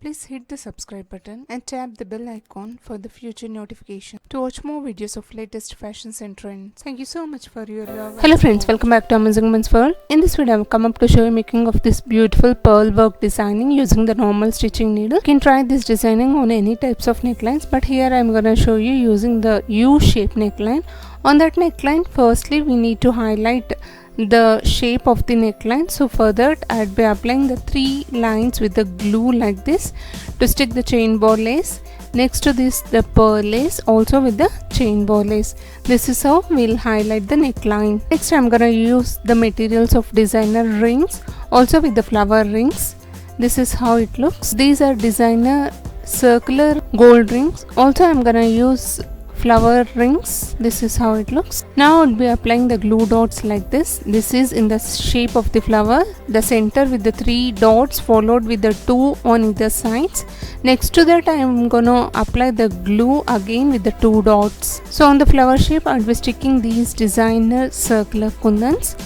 Please hit the subscribe button and tap the bell icon for the future notification to watch more videos of latest fashions and trends. Thank you so much for your love. Hello friends, welcome back to Amazing Women's World. In this video, I have come up to show you making of this beautiful pearl work designing using the normal stitching needle. You can try this designing on any types of necklines, but here I am gonna show you using the U-shaped neckline. On that neckline, firstly we need to highlight the shape of the neckline. So for that I'd be applying the 3 lines with the glue like this to stick the chain ball lace. Next to this the pearl lace also with the chain ball lace. This is how we'll highlight the neckline. Next I'm gonna use the materials of designer rings also with the flower rings. This is how it looks. These are designer circular gold rings. Also I'm gonna use flower rings. This is how it looks. Now I'll be applying the glue dots like this. This is in the shape of the flower, the center with the 3 dots followed with the 2 on either sides. Next to that I am gonna apply the glue again with the 2 dots. So on the flower shape I'll be sticking these designer circular kundans,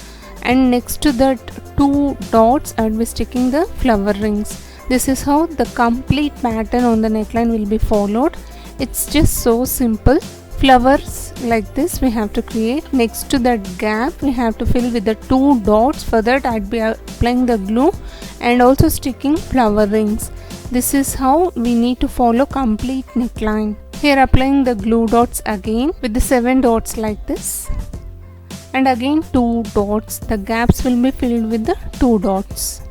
and next to that 2 dots I'll be sticking the flower rings. This is how the complete pattern on the neckline will be followed. It's just so simple. Flowers like this we have to create. Next to that gap we have to fill with the 2 dots. For that I'd be applying the glue and also sticking flower rings. This is how we need to follow complete neckline. Here applying the glue dots again with the 7 dots like this, and again 2 dots. The gaps will be filled with the 2 dots.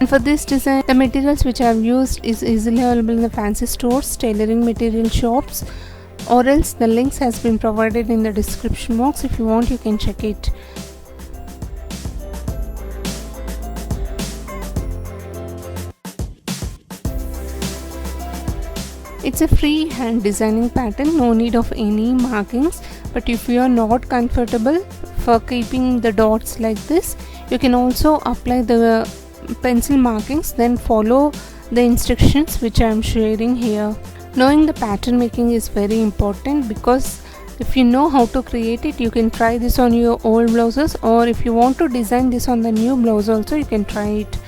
And for this design, the materials which I have used is easily available in the fancy stores, tailoring material shops, or else the links has been provided in the description box. If you want, you can check it. It's a free hand designing pattern, no need of any markings. But if you are not comfortable for keeping the dots like this, you can also apply the pencil markings, then follow the instructions which I am sharing here. Knowing the pattern making is very important, because if you know how to create it, you can try this on your old blouses, or if you want to design this on the new blouse also, you can try it.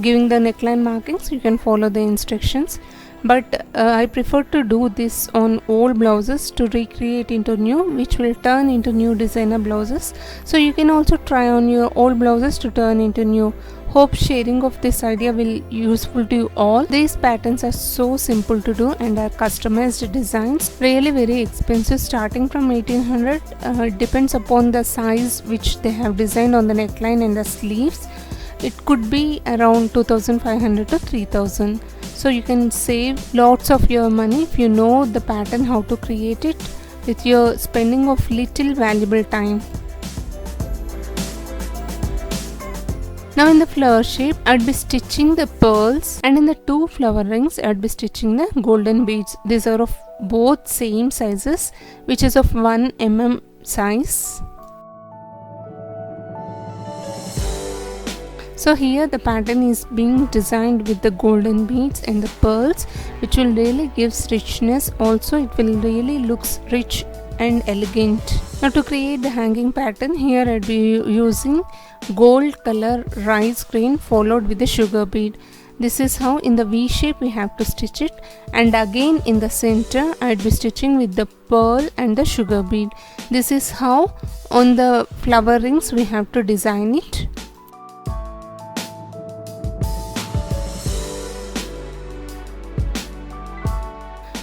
Giving the neckline markings, you can follow the instructions, but I prefer to do this on old blouses to recreate into new, which will turn into new designer blouses. So you can also try on your old blouses to turn into new. Hope sharing of this idea will useful to you all. These patterns are so simple to do and are customized designs, really very expensive, starting from 1800. It depends upon the size which they have designed on the neckline and the sleeves. It could be around 2500 to 3000. So you can save lots of your money if you know the pattern, how to create it, with your spending of little valuable time. Now in the flower shape, I'd be stitching the pearls, and in the 2 flower rings, I'd be stitching the golden beads. These are of both same sizes, which is of 1 mm size. So here the pattern is being designed with the golden beads and the pearls, which will really gives richness. Also it will really looks rich and elegant. Now to create the hanging pattern, here I'd be using gold color rice grain followed with the sugar bead. This is how in the V shape we have to stitch it, and again in the center I'd be stitching with the pearl and the sugar bead. This is how on the flower rings we have to design it.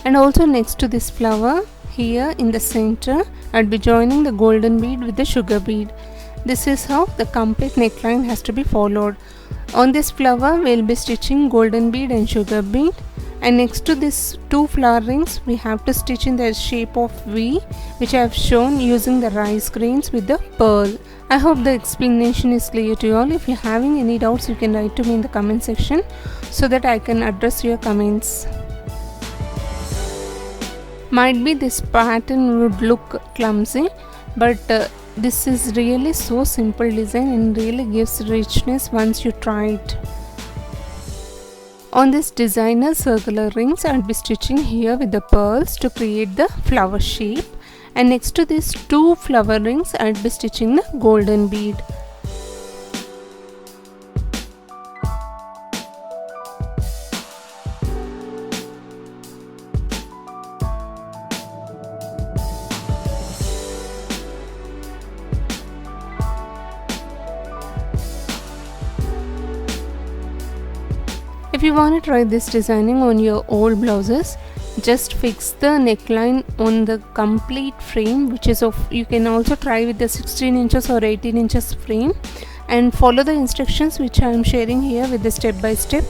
And also next to this flower, here in the center, I'll be joining the golden bead with the sugar bead. This is how the complete neckline has to be followed. On this flower, we'll be stitching golden bead and sugar bead. And next to this 2 flower rings, we have to stitch in the shape of V, which I have shown using the rice grains with the pearl. I hope the explanation is clear to you all. If you're having any doubts, you can write to me in the comment section so that I can address your comments. Might be this pattern would look clumsy, but this is really so simple design and really gives richness once you try it. On this designer circular rings, I'll be stitching here with the pearls to create the flower shape, And next to these 2 flower rings, I'll be stitching the golden bead. If you want to try this designing on your old blouses, just fix the neckline on the complete frame, which is of, you can also try with the 16 inches or 18 inches frame, and follow the instructions which I am sharing here with the step by step.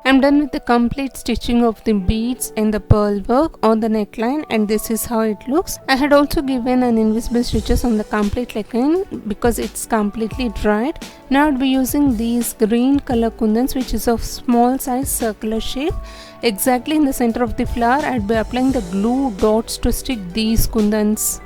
I'm done with the complete stitching of the beads and the pearl work on the neckline, and this is how it looks. I had also given an invisible stitches on the complete neckline because it's completely dried. Now I'll be using these green color kundans, which is of small size circular shape. Exactly in the center of the flower, I'll be applying the glue dots to stick these kundans.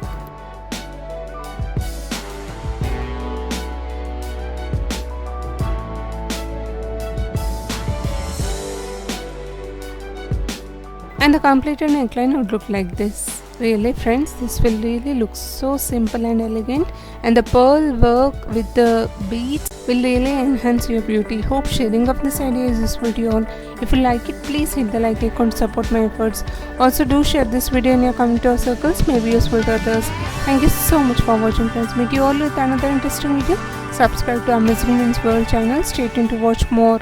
And the completed neckline would look like this. Really friends, this will really look so simple and elegant, and the pearl work with the beads will really enhance your beauty. Hope sharing of this idea is useful to you all. If you like it, please hit the like icon to support my efforts. Also do share this video in your community or circles, may be useful to others. Thank you so much for watching friends. Meet you all with another interesting video. Subscribe to Amazing Women's World channel. Stay tuned to watch more.